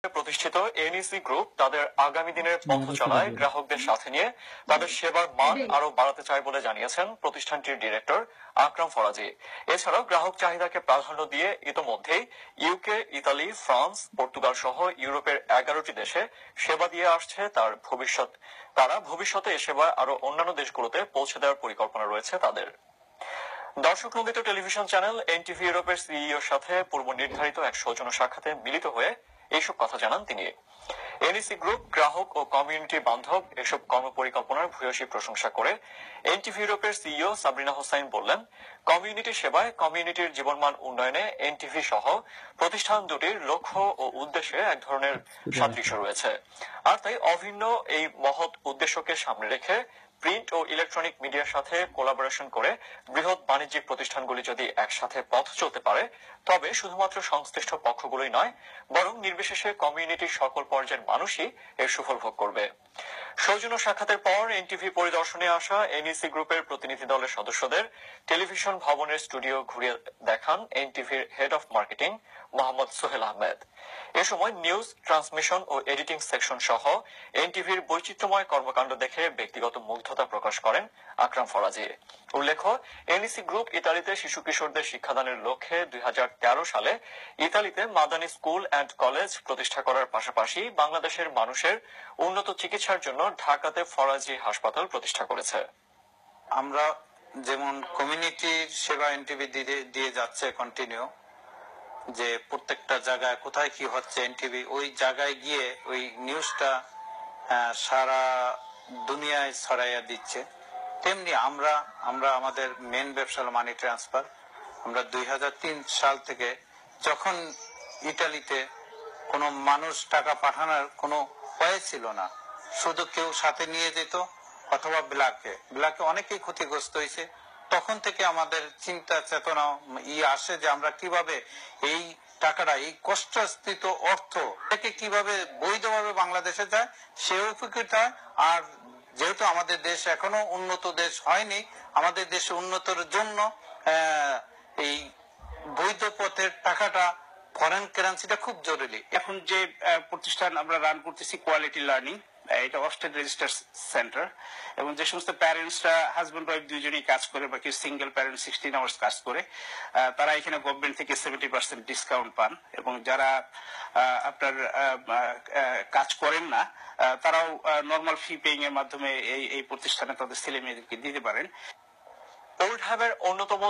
প্রতিষ্ঠিত NEC group তাদের আগামী দিনের পথ চলায় গ্রাহকদের সাথে নিয়ে তাদের সেবার মান আরো বাড়াতে চায় বলে জানিয়েছেন প্রতিষ্ঠানটির ডিরেক্টর আকরাম ফরাজি। এছাড়াও গ্রাহক চাহিদাকে প্রাধান্য দিয়ে ইতোমধ্যেই ইউকে, ইতালি, ফ্রান্স, পর্তুগাল সহ ইউরোপের 11টি দেশে সেবা দিয়ে আসছে। তারা ভবিষ্যতে এ সেবা আরো অন্যান্য দেশগুলোতে পৌঁছে দেওয়ার পরিকল্পনা রয়েছে তাদের। দর্শক নন্দিত টেলিভিশন চ্যানেল এনটিভি ইউরোপের সিইওর সাথে পূর্ব নির্ধারিত এক সৌজন্য সাক্ষাতে মিলিত হয়ে এইসব কথা জানান তিনি। এনইসি গ্রুপ গ্রাহক ও কমিউনিটি বান্ধব এসব কর্মপরিকল্পনার ভূয়সী প্রশংসা করে এনটিভি ইউরোপের সিইও সাবরিনা হোসাইন বললেন, কমিউনিটি সেবায় কমিউনিটির জীবনমান উন্নয়নে এনটিভি সহ প্রতিষ্ঠান দুটির লক্ষ্য ও উদ্দেশ্যে এক ধরনের সাদৃশ্য রয়েছে। আর তাই অভিন্ন এই মহৎ উদ্দেশ্যকে সামনে রেখে প্রিন্ট ও ইলেকট্রনিক মিডিয়ার সাথে কোলাবোরেশন করে বৃহৎ বাণিজ্যিক প্রতিষ্ঠানগুলি যদি একসাথে পথ চলতে পারে, তবে শুধুমাত্র সংশ্লিষ্ট পক্ষগুলোই নয়, বরং নির্বিশেষে কমিউনিটির সকল পর্যায়ের মানুষই এর সুফল ভোগ করবে। সৌজন্য সাক্ষাতের পর এনটিভি পরিদর্শনে আসা এনইসি গ্রুপের প্রতিনিধি দলের সদস্যদের টেলিভিশন ভবনের স্টুডিও ঘুরিয়ে দেখান এনটিভির head of marketing Mohammad Sohel Ahmed. এ সময় নিউজ ট্রান্সমিশন ও এডিটিং সেকশন সহ এনটিভির বৈচিত্র্যময় কর্মকাণ্ড দেখে ব্যক্তিগত মুগ্ধতা প্রকাশ করেন আকরাম ফরাজি। উল্লেখ্য, এনইসি গ্রুপ ইতালিতে শিশু কিশোরদের শিক্ষাদানের লক্ষ্যে 2013 সালে ইতালিতে মাদানী স্কুল অ্যান্ড কলেজ প্রতিষ্ঠা করার পাশাপাশি বাংলাদেশের মানুষের উন্নত চিকিৎসার জন্য ঢাকাতে ফরাজি হাসপাতাল প্রতিষ্ঠা করেছে। আমরা যেমন কমিউনিটির সেবা এনটিভি দিয়ে যাচ্ছে কন্টিনিউ, যে প্রত্যেকটা জায়গায় কোথায় কি হচ্ছে এনটিভি ওই জায়গায় গিয়ে ওই নিউজটা সারা দুনিয়ায় ছড়াইয়া দিচ্ছে। তেমনি আমরা আমাদের মেন ব্যবসা হলো মানি ট্রান্সফার। আমরা 2003 সাল থেকে যখন ইতালিতে কোনো মানুষ টাকা পাঠানোর কোনো উপায় ছিল না, শুধু কেউ সাথে নিয়ে যেত অথবা ব্ল্যাকে অনেকেই ক্ষতিগ্রস্ত হয়েছে, তখন থেকে আমাদের চিন্তা চেতনা আসে যে আমরা কিভাবে এই টাকাটা, এই কষ্টার্জিত অর্থ থেকে কিভাবে বৈধভাবে বাংলাদেশে যায় সে উপকৃত হয়। আর যেহেতু আমাদের দেশ এখনো উন্নত দেশ হয়নি, আমাদের দেশে উন্নতর জন্য এই বৈধ পথের টাকাটা ফরেন কারেন্সিটা খুব জরুরি। এখন যে প্রতিষ্ঠান আমরা রান করতেছি কোয়ালিটি লার্নিং, এটা অস্টেড রেজিস্টার সেন্টার, এবং যে সমস্ত প্যারেন্টসরা হাজব্যান্ড ওয়াইফ দুইজনই কাজ করে বা কেউ সিঙ্গেল প্যারেন্ট 16 আওয়ার্স কাজ করে, তারা এখানে গভর্নমেন্ট থেকে 70% ডিসকাউন্ট পান। এবং যারা আপনার কাজ করেন না, তারাও নর্মাল ফি পেইং এর মাধ্যমে এই প্রতিষ্ঠানে তাদের ছেলে মেয়েদেরকে দিতে পারেন। ওল্ড হ্যাবের অন্যতম